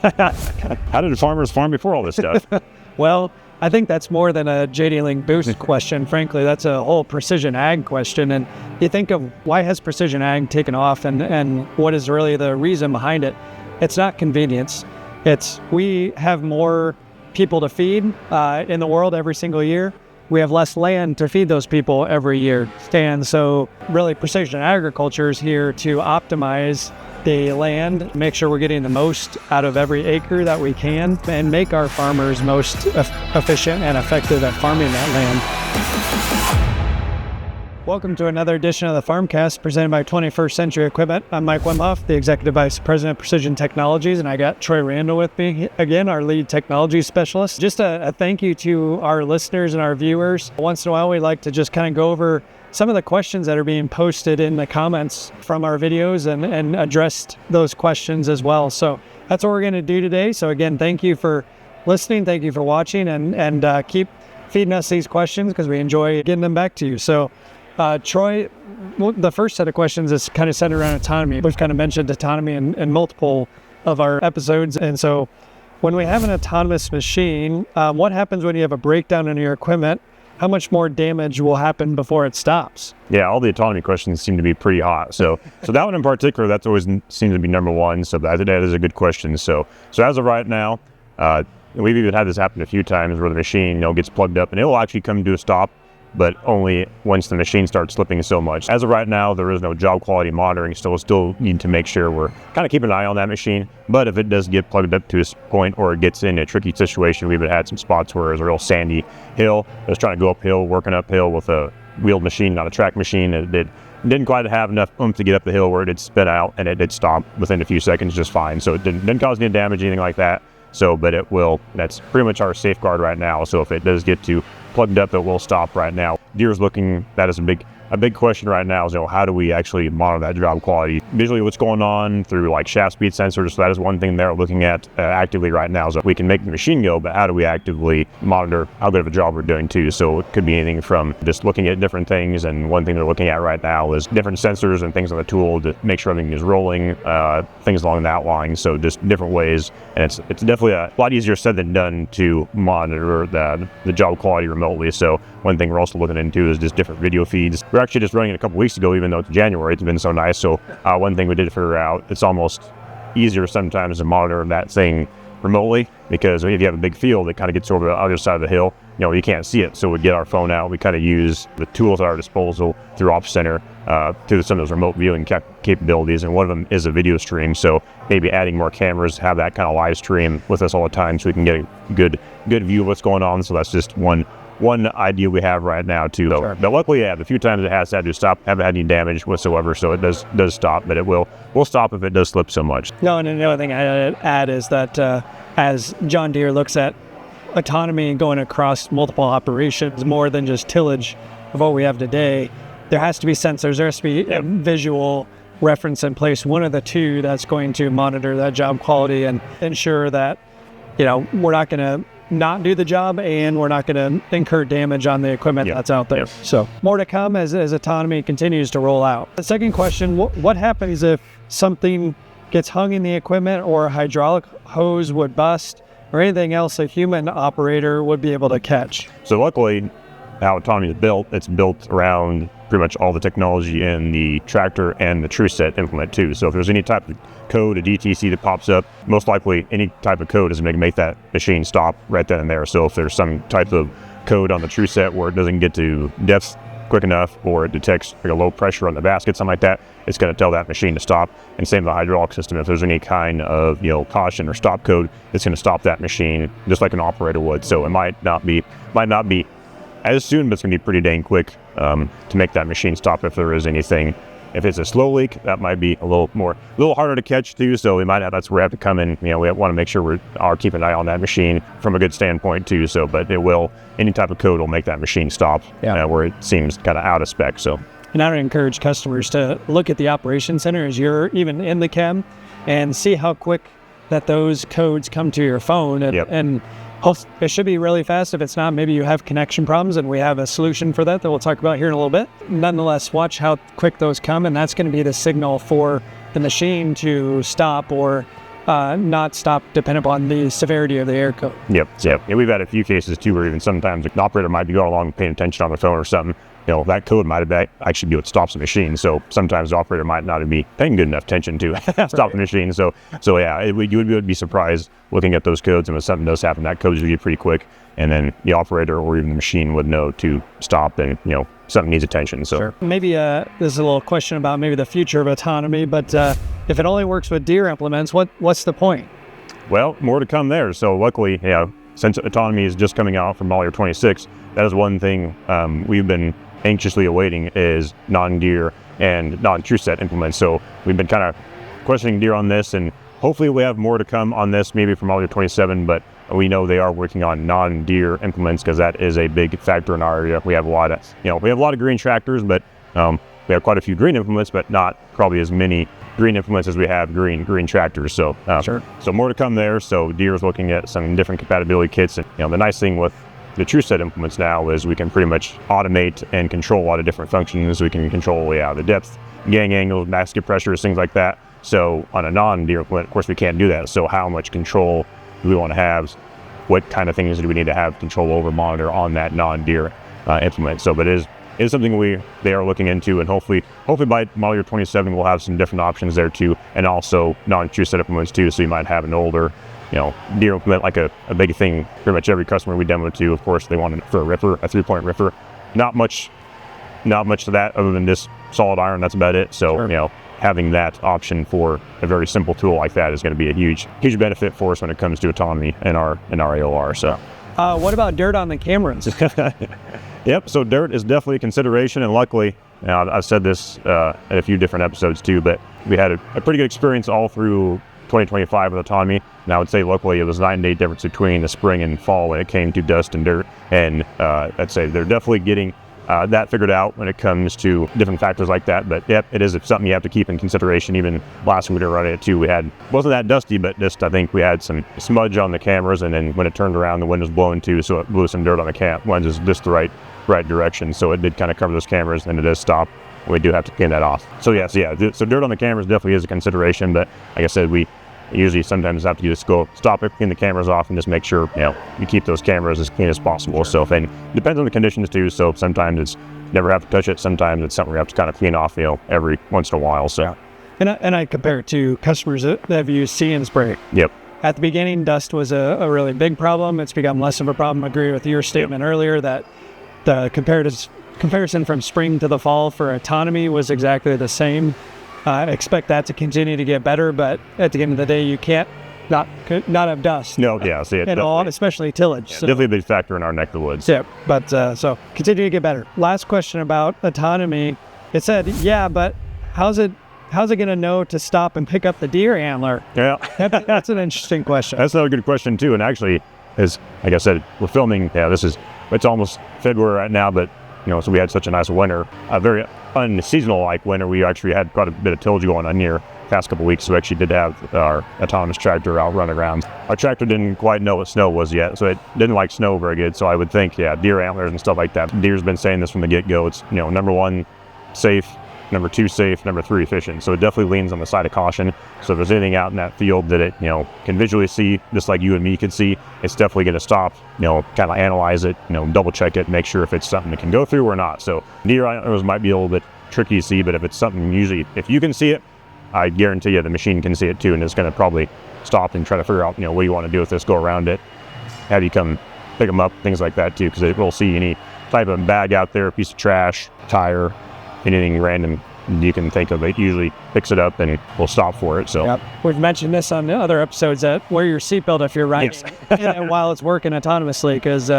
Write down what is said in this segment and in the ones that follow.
How did farmers farm before all this stuff? Well, I think that's more than a JDLink Boost question. Frankly, that's a whole precision ag question. And you think of why has precision ag taken off and what is really the reason behind it? It's not convenience. It's we have more people to feed in the world every single year. We have less land to feed those people every year. And so really precision agriculture is here to optimize the land, make sure we're getting the most out of every acre that we can, and make our farmers most efficient and effective at farming that land. Welcome to another edition of the FarmCast presented by 21st Century Equipment. I'm Mike Wimhoff, the Executive Vice President of Precision Technologies, and I got Troy Randall with me again, our lead technology specialist. Just a thank you to our listeners and our viewers. Once in a while, we like to just kind of go over some of the questions that are being posted in the comments from our videos and addressed those questions as well. So that's what we're going to do today. So again, thank you for listening. Thank you for watching and keep feeding us these questions because we enjoy getting them back to you. So Troy, the first set of questions is kind of centered around autonomy. We've kind of mentioned autonomy in multiple of our episodes. And so when we have an autonomous machine, what happens when you have a breakdown in your equipment? How much more damage will happen before it stops? Yeah, all the autonomy questions seem to be pretty hot. So that one in particular, that's always seems to be number one. So that is a good question. So as of right now, we've even had this happen a few times where the machine, gets plugged up and it will actually come to a stop, but only once the machine starts slipping so much. As of right now, there is no job quality monitoring, so we'll still need to make sure we're kind of keeping an eye on that machine. But if it does get plugged up to a point or it gets in a tricky situation, we've had some spots where it was a real sandy hill. It was trying to go uphill, working uphill with a wheeled machine, not a track machine. It didn't quite have enough oomph to get up the hill where it did spin out, and it did stop within a few seconds just fine. So it didn't cause any damage, anything like that. But it will, that's pretty much our safeguard right now. So if it does get to plugged up, it will stop right now. Deere's looking, that is a big question right now is, how do we actually monitor that job quality? Visually, what's going on through like shaft speed sensors, so that is one thing they're looking at actively right now. So we can make the machine go, but how do we actively monitor how good of a job we're doing too? So it could be anything from just looking at different things, and one thing they're looking at right now is different sensors and things on the tool to make sure everything is rolling, things along that line. So just different ways, and it's definitely a lot easier said than done to monitor the job quality remotely. So one thing we're also looking into is just different video feeds. We're actually just running it a couple weeks ago, even though it's January. It's been so nice. So one thing we did figure out, it's almost easier sometimes to monitor that thing remotely, because if you have a big field that kind of gets over the other side of the hill, you can't see it. So we get our phone out, we kind of use the tools at our disposal through Ops Center to some of those remote viewing capabilities, and one of them is a video stream. So maybe adding more cameras, have that kind of live stream with us all the time, so we can get a good view of what's going on. So that's just one idea we have right now too. Sure. But luckily, the few times it has had to stop, haven't had any damage whatsoever. So it does stop, but it will stop if it does slip so much. No, and the other thing I'd add is that as John Deere looks at autonomy going across multiple operations, more than just tillage of what we have today, there has to be sensors, there has to be a visual reference in place, one of the two that's going to monitor that job quality and ensure that, we're not going to not do the job, and we're not going to incur damage on the equipment that's out there. So more to come as autonomy continues to roll out. The second question, what happens if something gets hung in the equipment, or a hydraulic hose would bust, or anything else a human operator would be able to catch? So luckily, how autonomy is built, it's built around pretty much all the technology in the tractor and the TrueSet implement too. So if there's any type of code, a DTC that pops up, most likely any type of code is going to make that machine stop right then and there. So if there's some type of code on the TrueSet where it doesn't get to depth quick enough, or it detects like a low pressure on the basket, something like that, it's going to tell that machine to stop. And same with the hydraulic system. If there's any kind of caution or stop code, it's going to stop that machine just like an operator would. So it might not be as soon, but it's going to be pretty dang quick to make that machine stop if there is anything. If it's a slow leak, that might be a little harder to catch too. So that's where we have to come in. We want to make sure we are keeping an eye on that machine from a good standpoint too. So, but any type of code will make that machine stop where it seems kind of out of spec. So, and I would encourage customers to look at the operation center as you're even in the chem, and see how quick that those codes come to your phone, and it should be really fast. If it's not, maybe you have connection problems, and we have a solution for that we'll talk about here in a little bit. Nonetheless, watch how quick those come, and that's going to be the signal for the machine to stop, or not stop depending upon the severity of the air code. Yep. Yeah, we've had a few cases too where even sometimes the operator might be going along paying attention on the phone or something. That code might have actually be what stops the machine. So sometimes the operator might not be paying good enough attention to stop the machine. So yeah, you would be surprised looking at those codes, and when something does happen, that code is usually pretty quick, and then the operator or even the machine would know to stop, and something needs attention. So maybe this is a little question about maybe the future of autonomy, but if it only works with Deere implements, what's the point? Well, more to come there. So luckily, since autonomy is just coming out for model year 26, that is one thing we've been anxiously awaiting is non-Deere and non-TrueSet implements. So we've been kind of questioning Deere on this, and hopefully we have more to come on this, maybe from model year 27, but we know they are working on non-Deere implements because that is a big factor in our area. We have a lot of green tractors, but we have quite a few green implements, but not probably as many green implements as we have green tractors. So so more to come there. So Deere is looking at some different compatibility kits, and the nice thing with the TrueSet implements now is we can pretty much automate and control a lot of different functions. We can control the depth, gang angles, basket pressures, things like that. So on a non-Deere implement, of course, we can't do that. So how much control do we want to have? What kind of things do we need to have control over, monitor on that non-Deere implement? So, but it is something they are looking into, and hopefully by model year 27 we'll have some different options there too, and also non-TrueSet implements too. So you might have an older Deere implement, like a big thing. Pretty much every customer we demo to, of course, they want it for a ripper, a 3-point ripper. Not much to that other than just solid iron. That's about it. So having that option for a very simple tool like that is going to be a huge benefit for us when it comes to autonomy in our AOR. So what about dirt on the cameras? Yep. So dirt is definitely a consideration, and luckily, I've said this in a few different episodes too, but we had a pretty good experience all through 2025 with autonomy. And I would say luckily it was 9-day difference between the spring and fall when it came to dust and dirt. And I'd say they're definitely getting that figured out when it comes to different factors like that. But yep, it is something you have to keep in consideration. Even last week we were running it too, wasn't that dusty, but just I think we had some smudge on the cameras, and then when it turned around, the wind was blowing too, so it blew some dirt on the lenses just the right direction. So it did kind of cover those cameras, and it does stop. We do have to clean that off. So so dirt on the cameras definitely is a consideration, but like I said, we usually sometimes have to just go stop it, clean the cameras off, and just make sure you keep those cameras as clean as possible. So and it depends on the conditions too. So sometimes it's never have to touch it. Sometimes it's something we have to kind of clean off every once in a while. So and I compare it to customers that have used See and Spray. Yep. At the beginning, dust was a really big problem. It's become less of a problem. I agree with your statement earlier that the comparison from spring to the fall for autonomy was exactly the same. I expect that to continue to get better, but at the end of the day, you can't not have dust. No, yeah, see it. At all, especially tillage. Yeah, so. Definitely a big factor in our neck of the woods. Yeah, but so continue to get better. Last question about autonomy. It said, but how's it going to know to stop and pick up the deer antler? Yeah, that's an interesting question. That's another good question too. And actually, as like I said, we're filming. Yeah, it's almost February right now, but so we had such a nice winter, a very unseasonal-like winter. We actually had quite a bit of tillage going on here past couple weeks, so we actually did have our autonomous tractor out running around. Our tractor didn't quite know what snow was yet, so it didn't like snow very good. So I would think, deer antlers and stuff like that. Deere's been saying this from the get-go. It's, number one, safe. Number 2, safe. Number 3, efficient. So it definitely leans on the side of caution. So if there's anything out in that field that it, can visually see, just like you and me could see, it's definitely going to stop, kind of analyze it, double check it, make sure if it's something that can go through or not. So deer antlers might be a little bit tricky to see, but if it's something usually, if you can see it, I guarantee you the machine can see it too, and it's going to probably stop and try to figure out, what you want to do with this, go around it, have you come pick them up, things like that too, because it will see any type of bag out there, a piece of trash, tire, anything random you can think of, it usually picks it up and will stop for it. So we've mentioned this on the other episodes, that wear your seatbelt if you're riding and while it's working autonomously, because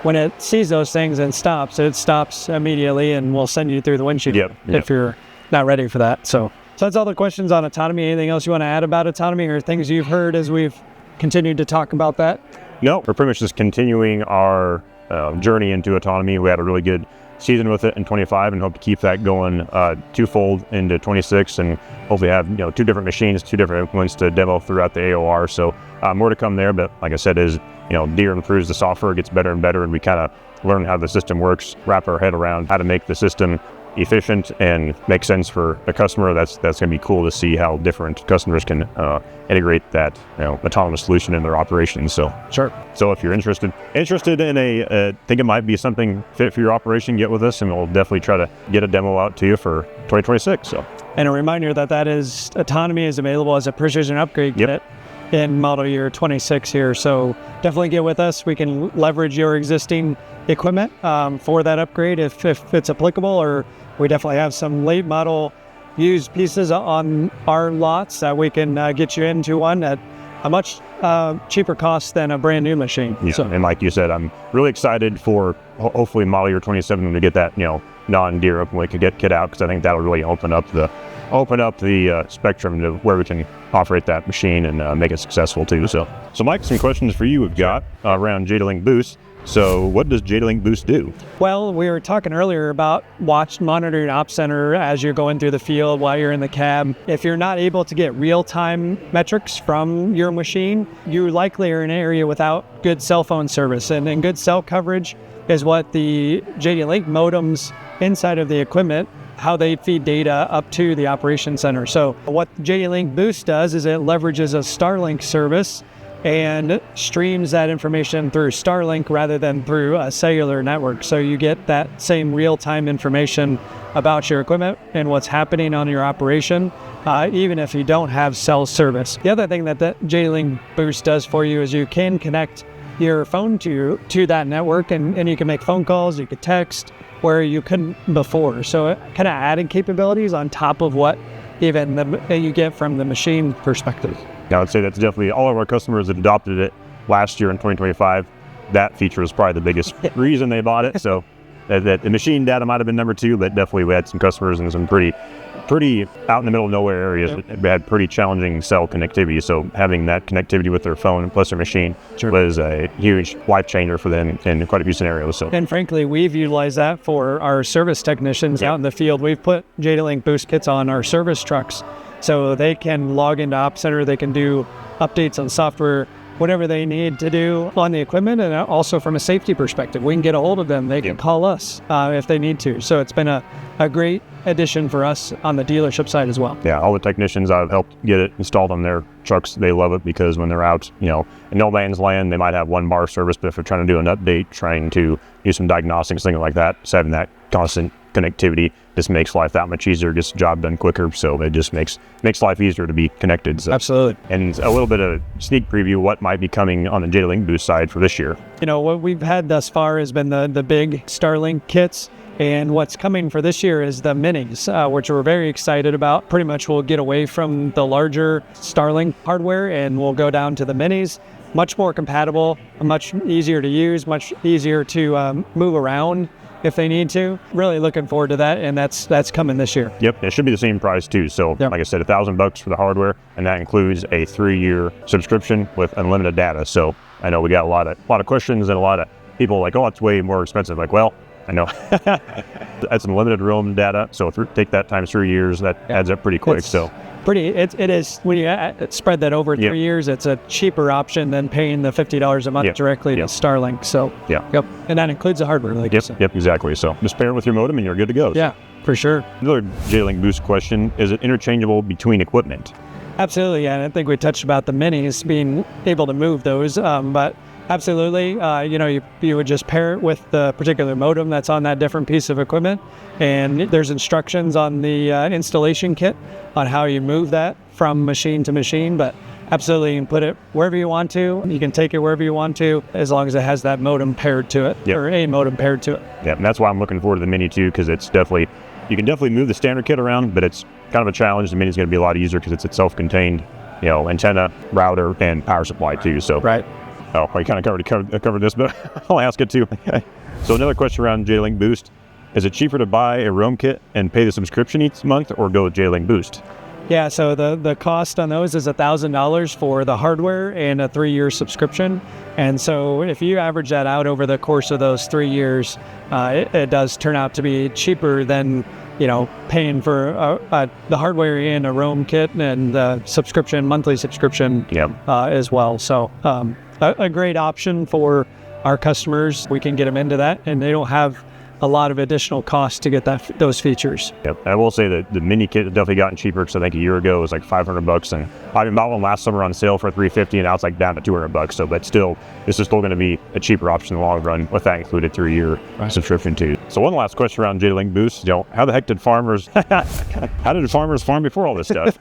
when it sees those things and stops, it stops immediately and will send you through the windshield if you're not ready for that. So that's all the questions on autonomy. Anything else you want to add about autonomy, or things you've heard as we've continued to talk about that? No, we're pretty much just continuing our journey into autonomy. We had a really good season with it in 25 and hope to keep that going twofold into 26, and hopefully have 2 different machines, 2 different implements to demo throughout the AOR. So more to come there, but like I said, Deere improves the software, gets better and better, and we kind of learn how the system works, wrap our head around how to make the system efficient and makes sense for a customer, that's going to be cool to see how different customers can integrate that autonomous solution in their operations. So Sure. So if you're interested in think it might be something fit for your operation, get with us and we'll definitely try to get a demo out to you for 2026. So. And a reminder that Autonomy is available as a precision upgrade kit in model year 26 here. So definitely get with us. We can leverage your existing equipment for that upgrade if it's applicable, or we definitely have some late model used pieces on our lots that we can get you into one at a much cheaper cost than a brand new machine. Yeah. So, and like you said, I'm really excited for hopefully model year 27 to get that non-Deere open weight kit out, because I think that'll really open up the spectrum to where we can operate that machine and make it successful too. So Mike, some questions for you we've got around JDLink Boost. So what does JDLink Boost do? Well, we were talking earlier about monitoring Ops Center as you're going through the field while you're in the cab. If you're not able to get real-time metrics from your machine, you likely are in an area without good cell phone service. And good cell coverage is what the JDLink modems inside of the equipment, how they feed data up to the operations center. So what JDLink Boost does is it leverages a Starlink service and streams that information through Starlink rather than through a cellular network. So you get that same real-time information about your equipment and what's happening on your operation, even if you don't have cell service. The other thing that JDLink Boost does for you is you can connect your phone to that network, and you can make phone calls, you could text, where you couldn't before. So it kind of added capabilities on top of what even you get from the machine perspective. I would say that's definitely all of our customers that adopted it last year in 2025. That feature is probably the biggest reason they bought it. So that the machine data might have been number two, but definitely we had some customers in some pretty out in the middle of nowhere areas that had pretty challenging cell connectivity. So having that connectivity with their phone plus their machine was a huge life changer for them in quite a few scenarios. So, and frankly, we've utilized that for our service technicians out in the field. We've put JDLink Boost kits on our service trucks, so they can log into Ops Center, they can do updates on software, whatever they need to do on the equipment, and also from a safety perspective, we can get a hold of them. They can call us if they need to. So it's been a great addition for us on the dealership side as well. Yeah, all the technicians I've helped get it installed on their trucks, they love it, because when they're out, in no man's land, they might have one bar service, but if they're trying to do an update, trying to do some diagnostics, things like that, so having that constant connectivity just makes life that much easier, gets the job done quicker. So it just makes life easier to be connected. So. Absolutely. And a little bit of sneak preview what might be coming on the JDLink Boost side for this year. What we've had thus far has been the big Starlink kits. And what's coming for this year is the minis, which we're very excited about. Pretty much we'll get away from the larger Starlink hardware and we'll go down to the minis. Much more compatible, much easier to use, much easier to move around if they need to. Really looking forward to that, and that's coming this year. Yep, it should be the same price too. So like I said, $1,000 for the hardware, and that includes a 3-year subscription with unlimited data. So I know we got a lot of questions and a lot of people like, oh, it's way more expensive. Like, well, I know that's unlimited roam data. So take that times 3 years, that adds up pretty quick. It is when you spread that over 3 years, it's a cheaper option than paying the $50 a month directly to Starlink. So and that includes the hardware, like you said. Yep, exactly. So just pair it with your modem and you're good to go. Yeah, for sure. Another JDLink Boost question: is it interchangeable between equipment? Absolutely, and I think we touched about the minis being able to move those, but absolutely, you would just pair it with the particular modem that's on that different piece of equipment, and there's instructions on the installation kit on how you move that from machine to machine, but absolutely you can put it wherever you want to. You can take it wherever you want to, as long as it has that modem paired to it, or a modem paired to it. Yeah, and that's why I'm looking forward to the Mini too, because you can definitely move the standard kit around, but it's kind of a challenge. The Mini's going to be a lot easier because it's a self-contained, antenna, router, and power supply too. So right. Oh, I kind of covered this, but I'll ask it too. So another question around JDLink Boost: is it cheaper to buy a roam kit and pay the subscription each month, or go with JDLink Boost? Yeah, so the cost on those is $1,000 for the hardware and a 3-year subscription. And so if you average that out over the course of those 3 years, it does turn out to be cheaper than paying for the hardware and a roam kit and the monthly subscription as well. So a great option for our customers. We can get them into that, and they don't have a lot of additional cost to get those features. Yep. I will say that the mini kit has definitely gotten cheaper, because I think a year ago it was like $500, and I bought one last summer on sale for $350, and now it's like down to $200. So, but still, this is still going to be a cheaper option in the long run with that included 3-year subscription too. So one last question around JDLink Boost. How the heck did farmers farm before all this stuff?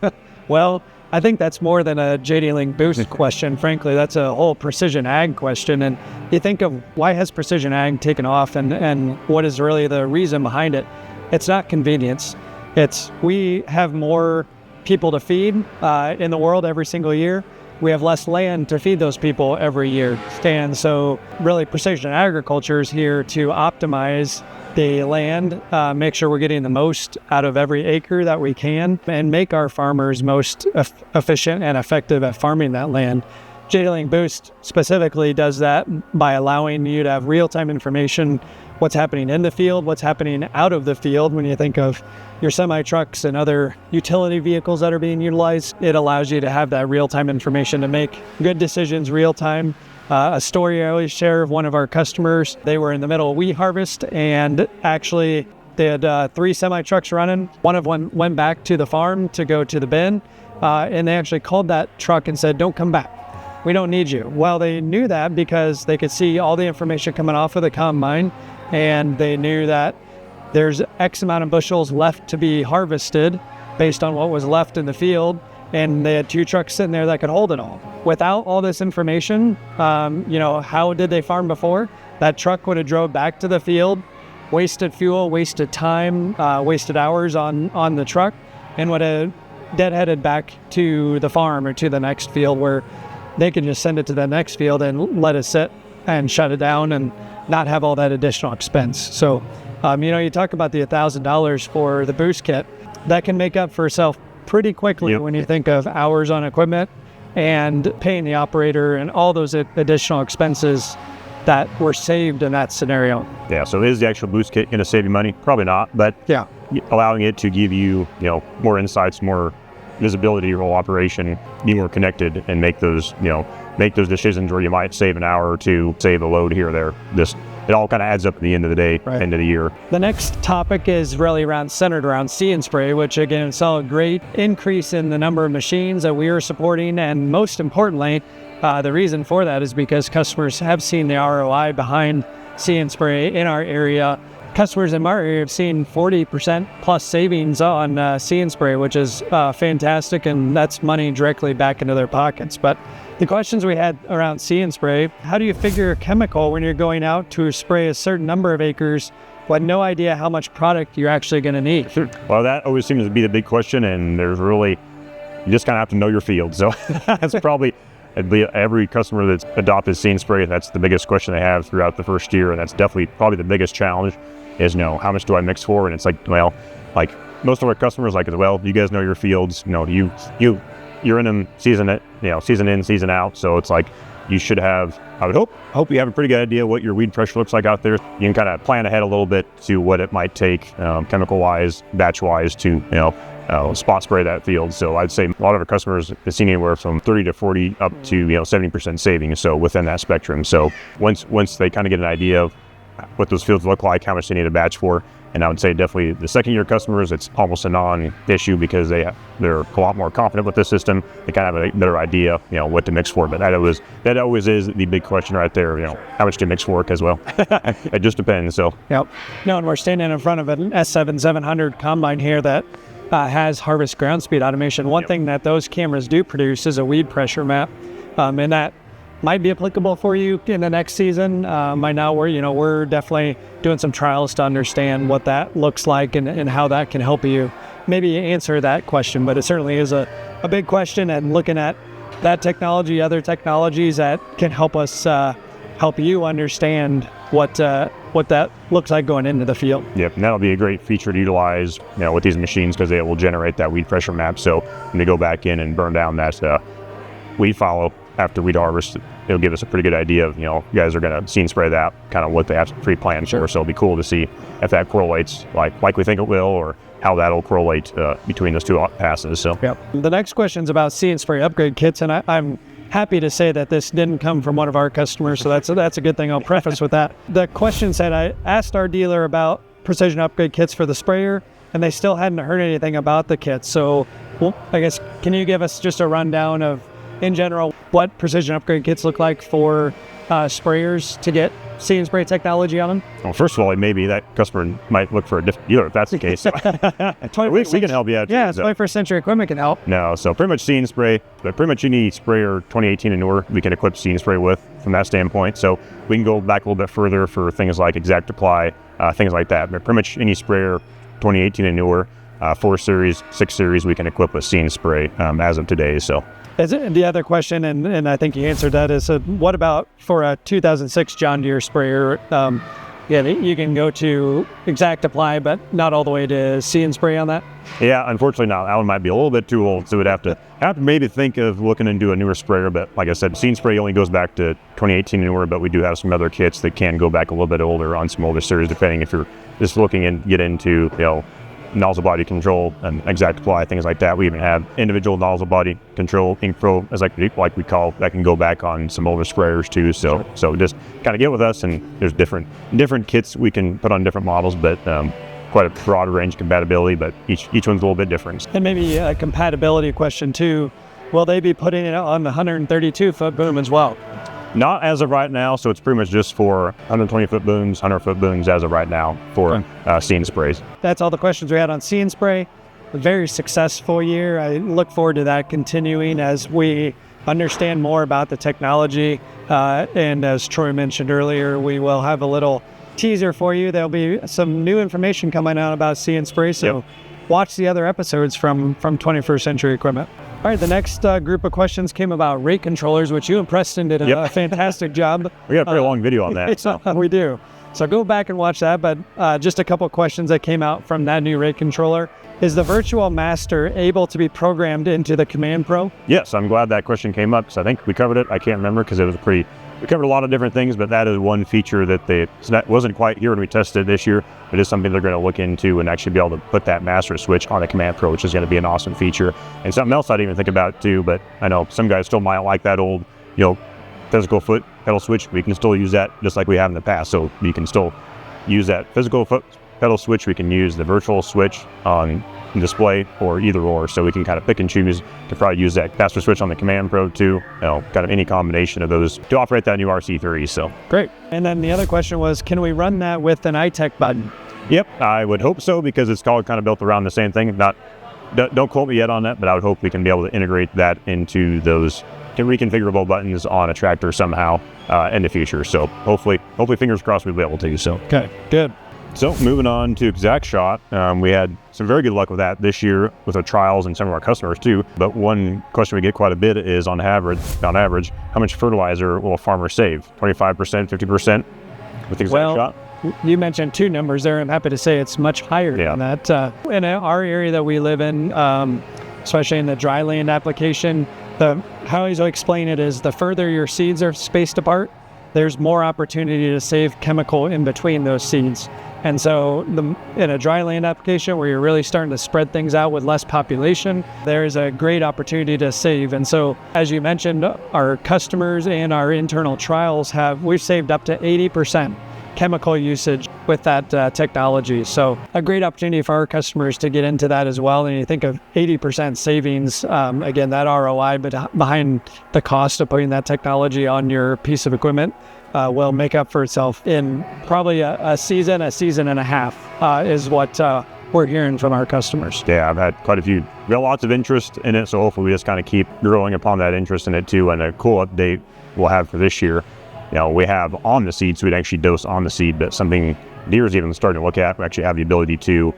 Well, I think that's more than a JDLink Boost question. Frankly, that's a whole precision ag question. And you think of why has precision ag taken off, and what is really the reason behind it? It's not convenience. It's we have more people to feed in the world every single year. We have less land to feed those people every year. And so really precision agriculture is here to optimize the land, make sure we're getting the most out of every acre that we can, and make our farmers most efficient and effective at farming that land. JDLink Boost specifically does that by allowing you to have real-time information, what's happening in the field, what's happening out of the field. When you think of your semi-trucks and other utility vehicles that are being utilized, it allows you to have that real-time information to make good decisions real-time. A story I always share of one of our customers, they were in the middle of wheat harvest, and actually they had 3 semi-trucks running. One of them went back to the farm to go to the bin, and they actually called that truck and said, "Don't come back. We don't need you." Well, they knew that because they could see all the information coming off of the combine, and they knew that there's X amount of bushels left to be harvested based on what was left in the field, and they had 2 trucks sitting there that could hold it all. Without all this information, how did they farm before? That truck would have drove back to the field, wasted fuel, wasted time, wasted hours on the truck, and would have deadheaded back to the farm or to the next field, where they could just send it to the next field and let it sit and shut it down and not have all that additional expense. So, you talk about the $1,000 for the boost kit, that can make up for itself pretty quickly when you think of hours on equipment and paying the operator and all those additional expenses that were saved in that scenario. Yeah, so is the actual boost kit going to save you money? Probably not, but allowing it to give you, more insights, more visibility to your whole operation, be more connected, and make those decisions where you might save an hour or two, save a load here or there. It all kind of adds up at the end of the day, end of the year. The next topic is really centered around See and Spray, which again saw a great increase in the number of machines that we are supporting, and most importantly, the reason for that is because customers have seen the ROI behind See and Spray in our area. Customers in our area have seen 40% plus savings on See and Spray, which is fantastic, and that's money directly back into their pockets. But the questions we had around See and Spray: how do you figure a chemical when you're going out to spray a certain number of acres but no idea how much product you're actually going to need? Well, that always seems to be the big question, and you just kind of have to know your field. So that's probably every customer that's adopted See and Spray, that's the biggest question they have throughout the first year, and that's definitely probably the biggest challenge is, how much do I mix for? And it's like, most of our customers you guys know your fields, you're in them season in, season out. So it's like, you should have, I would hope you have a pretty good idea what your weed pressure looks like out there. You can kind of plan ahead a little bit to what it might take, chemical wise, batch wise, to, spot spray that field. So I'd say a lot of our customers have seen anywhere from 30 to 40 up to 70% savings. So within that spectrum. So once they kind of get an idea of what those fields look like, how much they need a batch for, and I would say definitely the second year customers, it's almost a non-issue because they're a lot more confident with the system. They kind of have a better idea, what to mix for. But that always is the big question right there. How much to mix for as well. It just depends. So and we're standing in front of an S700 combine here that has harvest ground speed automation. One thing that those cameras do produce is a weed pressure map, and that might be applicable for you in the next season. By now, we're definitely doing some trials to understand what that looks like and how that can help you maybe answer that question. But it certainly is a big question, and looking at that technology, other technologies that can help us help you understand what that looks like going into the field. Yep, and that'll be a great feature to utilize, with these machines, because they will generate that weed pressure map. So when they go back in and burn down that weed fallow after weed harvest, it'll give us a pretty good idea of, you guys are going to See and Spray that, kind of what they have pre-planned for. So it'll be cool to see if that correlates like we think it will, or how that'll correlate between those two passes. So the next question is about See and Spray upgrade kits, and I'm happy to say that this didn't come from one of our customers, so that's a good thing. I'll preface with that. The question said, I asked our dealer about precision upgrade kits for the sprayer, and they still hadn't heard anything about the kits. So, well, I guess, can you give us just a rundown of, in general, what precision upgrade kits look like for sprayers to get See and Spray technology on them? Well, first of all, maybe that customer might look for a different dealer if that's the case. we can help you out. Yeah, 21st century equipment can help. No, so pretty much See and Spray, but pretty much any sprayer 2018 and newer, we can equip See and Spray with from that standpoint. So we can go back a little bit further for things like ExactApply, things like that. But pretty much any sprayer 2018 and newer, 4 series, 6 series, we can equip with See and Spray as of today. So. The other question, and I think you answered that, is what about for a 2006 John Deere sprayer? You can go to ExactApply, but not all the way to See and Spray on that? Yeah, unfortunately not. That one might be a little bit too old, so we'd have to maybe think of looking into a newer sprayer. But like I said, See and Spray only goes back to 2018 and newer, but we do have some other kits that can go back a little bit older on some older series, depending if you're just looking and get into, nozzle body control and ExactApply, things like that. We even have individual nozzle body control, ink flow, as like we call, that can go back on some older sprayers too. So just kind of get with us, and there's different kits we can put on different models, but quite a broad range of compatibility, but each one's a little bit different. And maybe a compatibility question too. Will they be putting it on the 132-foot boom as well? Not as of right now, so it's pretty much just for 120-foot booms, 100-foot booms as of right now for See and Sprays. That's all the questions we had on See and Spray. A very successful year. I look forward to that continuing as we understand more about the technology. And as Troy mentioned earlier, we will have a little teaser for you. There'll be some new information coming out about See and Spray, so watch the other episodes from 21st Century Equipment. All right, the next group of questions came about rate controllers, which you and Preston did a fantastic job. We got a pretty long video on that. So. We do. So go back and watch that, but just a couple of questions that came out from that new rate controller. Is the Virtual Master able to be programmed into the Command Pro? Yes, I'm glad that question came up, because I think we covered it. I can't remember because it was we covered a lot of different things, but that is one feature that wasn't quite here when we tested it this year, but it's something they're going to look into and actually be able to put that master switch on the Command Pro, which is going to be an awesome feature. And something else I didn't even think about too, but I know some guys still might like that old, physical foot pedal switch. We can still use that just like we have in the past. So you can still use that physical foot pedal switch. We can use the virtual switch on display or either or, so we can kind of pick and choose to probably use that master switch on the Command Pro too, kind of any combination of those to operate that new RC3. So great. And then the other question was, can we run that with an iTech button? Yep, I would hope so, because it's all kind of built around the same thing. Don't quote me yet on that, but I would hope we can be able to integrate that into those reconfigurable buttons on a tractor somehow in the future. So hopefully fingers crossed we'll be able to. So okay, good. So moving on to ExactShot, we had some very good luck with that this year with our trials and some of our customers too. But one question we get quite a bit is on average, how much fertilizer will a farmer save? 25%, 50% with ExactShot? Well, you mentioned 2 numbers there. I'm happy to say it's much higher than that. In our area that we live in, especially in the dry land application, how I always explain it is the further your seeds are spaced apart, there's more opportunity to save chemical in between those seeds. And so in a dry land application where you're really starting to spread things out with less population, there is a great opportunity to save. And so, as you mentioned, our customers and our internal trials we've saved up to 80% chemical usage with that technology. So a great opportunity for our customers to get into that as well. And you think of 80% savings, again, that ROI, but behind the cost of putting that technology on your piece of equipment will make up for itself in probably a season and a half is what we're hearing from our customers. Yeah, I've had quite a few, we got lots of interest in it, so hopefully we just kind of keep growing upon that interest in it too. And a cool update we'll have for this year, we have on the seed, so we'd actually dose on the seed, but something Deere's even starting to look at, we actually have the ability to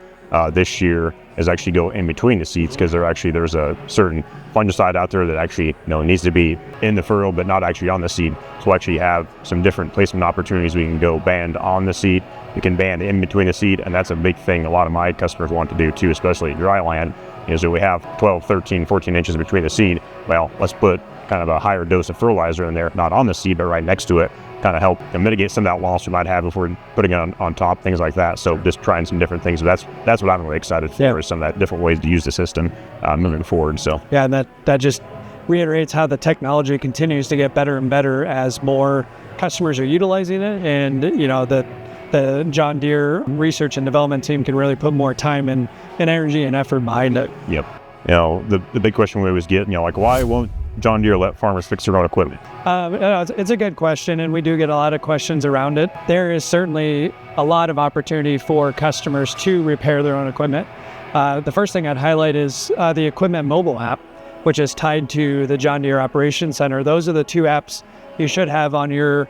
this year is actually go in between the seeds, because there's a certain fungicide out there that actually needs to be in the furrow but not actually on the seed. So we'll actually have some different placement opportunities. We can go band on the seed, we can band in between the seed, and that's a big thing a lot of my customers want to do too, especially dry land, is that we have 12, 13, 14 inches between the seed. Well, let's put kind of a higher dose of fertilizer in there, not on the seed but right next to it, kind of help mitigate some of that loss we might have if we're putting it on top, things like that. So just trying some different things. But that's what I'm really excited for, is some of that different ways to use the system moving forward. So yeah, and that just reiterates how the technology continues to get better and better as more customers are utilizing it, and the John Deere research and development team can really put more time and energy and effort behind it. Yep. The big question we always get, like, why won't John Deere let farmers fix their own equipment? It's a good question, and we do get a lot of questions around it. There is certainly a lot of opportunity for customers to repair their own equipment. The first thing I'd highlight is the Equipment mobile app, which is tied to the John Deere Operations Center. Those are the two apps you should have on your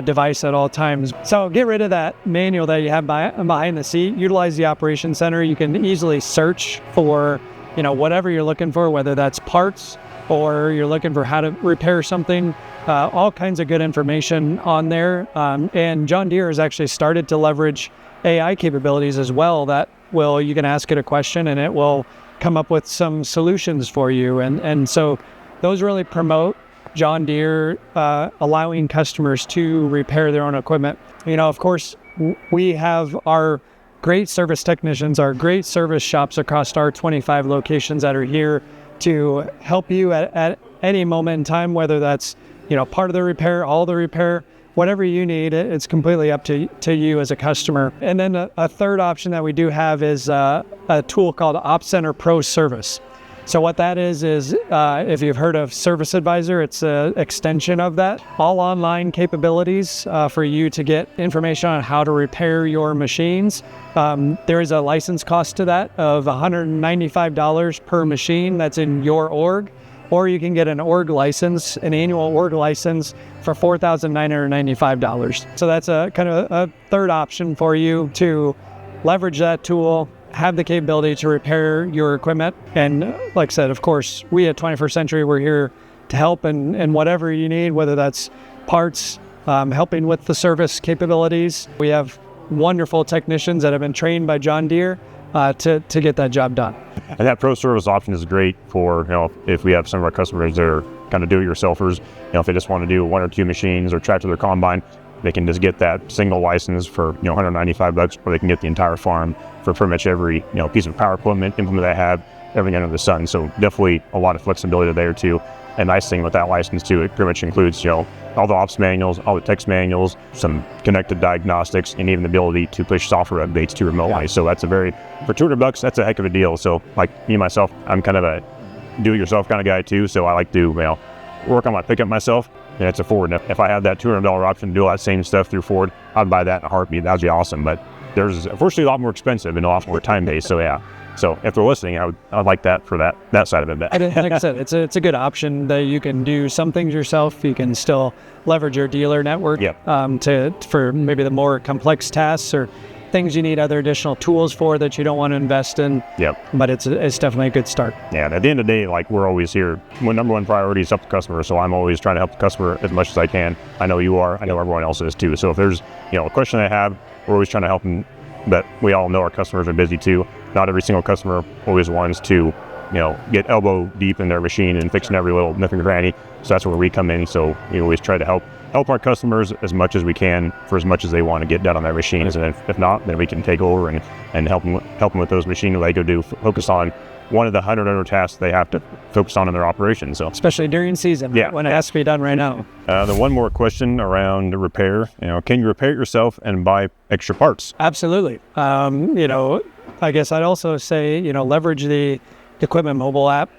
device at all times. So get rid of that manual that you have behind the seat. Utilize the Operations Center. You can easily search for whatever you're looking for, whether that's parts or you're looking for how to repair something. All kinds of good information on there. And John Deere has actually started to leverage AI capabilities as well that you can ask it a question and it will come up with some solutions for you. And so those really promote John Deere allowing customers to repair their own equipment. Of course, we have our great service technicians, our great service shops across our 25 locations that are here to help you at any moment in time, whether that's part of the repair, all the repair, whatever you need. It's completely up to you as a customer. And then a third option that we do have is a tool called Op Center Pro Service. So what that is if you've heard of Service Advisor, it's an extension of that. All online capabilities for you to get information on how to repair your machines. There is a license cost to that of $195 per machine that's in your org, or you can get an org license, an annual org license for $4,995. So that's a kind of a third option for you to leverage that tool, have the capability to repair your equipment. And like I said, of course, we at 21st Century, we're here to help in whatever you need, whether that's parts, helping with the service capabilities. We have wonderful technicians that have been trained by John Deere to get that job done. And that pro service option is great for, if we have some of our customers that are kind of do-it-yourselfers, if they just want to do one or two machines or tractor their combine, they can just get that single license for $195, or they can get the entire farm for pretty much every piece of power equipment implement they have, everything under the sun. So definitely a lot of flexibility there too. And nice thing with that license too, it pretty much includes all the ops manuals, all the text manuals, some connected diagnostics, and even the ability to push software updates to remotely. So that's for $200, that's a heck of a deal. So like me myself, I'm kind of a do-it-yourself kind of guy too. So I like to work on my pickup myself. And it's a Ford. And if I had that $200 option to do all that same stuff through Ford, I'd buy that in a heartbeat. That'd be awesome. But there's unfortunately a lot more expensive and a lot more time-based. So yeah. So if they're listening, I'd like that for that side of it. Like I said, it's a good option that you can do some things yourself. You can still leverage your dealer network for maybe the more complex tasks or things you need other additional tools for that you don't want to invest in. Yep. But it's definitely a good start. Yeah, and at the end of the day, we're always here. My number one priority is help the customer, so I'm always trying to help the customer as much as I can. I know you are. I know everyone else is too. So if there's a question they have, we're always trying to help them. But we all know our customers are busy too. Not every single customer always wants to get elbow deep in their machine and fixing every little nook and cranny. So that's where we come in. So we always try to help our customers as much as we can for as much as they want to get done on their machines. And if not, then we can take over and help them with those machines they go do. Focus on one of the 100 other tasks they have to focus on in their operation. So especially during season, when it has to be done right now. The one more question around repair. Can you repair it yourself and buy extra parts? Absolutely. I guess I'd also say leverage the Equipment mobile app.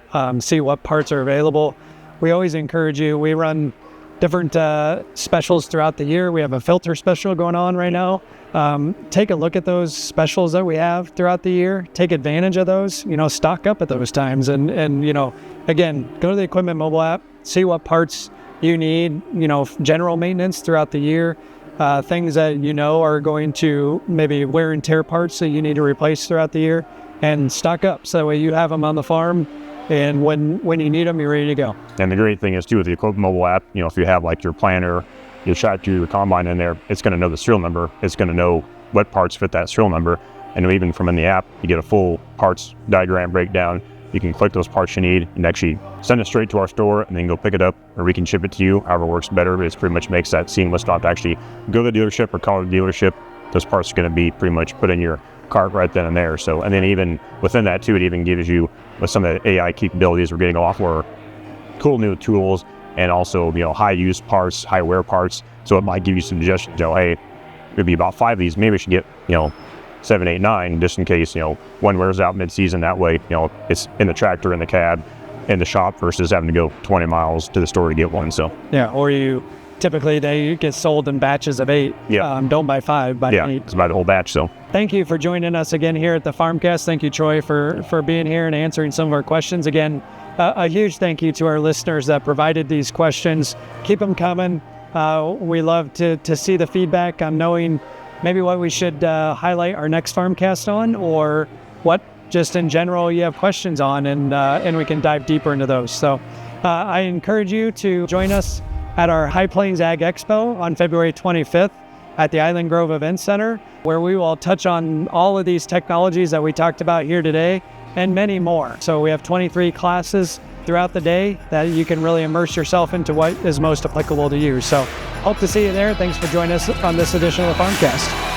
See what parts are available. We always encourage you. We run different specials throughout the year. We have a filter special going on right now. Take a look at those specials that we have throughout the year. Take advantage of those, stock up at those times. And again, go to the Equipment mobile app, see what parts you need, general maintenance throughout the year, things that are going to maybe wear and tear parts that you need to replace throughout the year, and stock up. So that way you have them on the farm, and when you need them, you're ready to go. And the great thing is too with the Equipment mobile app, if you have your planter, your tractor, your combine in there, it's going to know the serial number. It's going to know what parts fit that serial number. And even from in the app, you get a full parts diagram breakdown. You can click those parts you need and actually send it straight to our store and then go pick it up, or we can ship it to you, however works better. It pretty much makes that seamless. Not to actually go to the dealership or call the dealership. Those parts are going to be pretty much put in your cart right then and there. So, and then even within that too, it even gives you, with some of the AI capabilities, we're getting a lot more cool new tools, and also, high use parts, high wear parts. So it might give you some suggestions, hey, it'd be about 5 of these, maybe I should get, 7, 8, 9, just in case, one wears out mid-season. That way, it's in the tractor, in the cab, in the shop versus having to go 20 miles to the store to get one. So yeah, or typically they get sold in batches of 8. Yeah. Don't buy 5, buy 8. It's buy the whole batch. So thank you for joining us again here at the FarmCast. Thank you, Troy, for being here and answering some of our questions. Again, a huge thank you to our listeners that provided these questions. Keep them coming. We love to see the feedback on knowing maybe what we should highlight our next FarmCast on, or what just in general you have questions on, and we can dive deeper into those. So I encourage you to join us at our High Plains Ag Expo on February 25th at the Island Grove Event Center, where we will touch on all of these technologies that we talked about here today and many more. So we have 23 classes throughout the day that you can really immerse yourself into what is most applicable to you. So hope to see you there. Thanks for joining us on this edition of the FarmCast.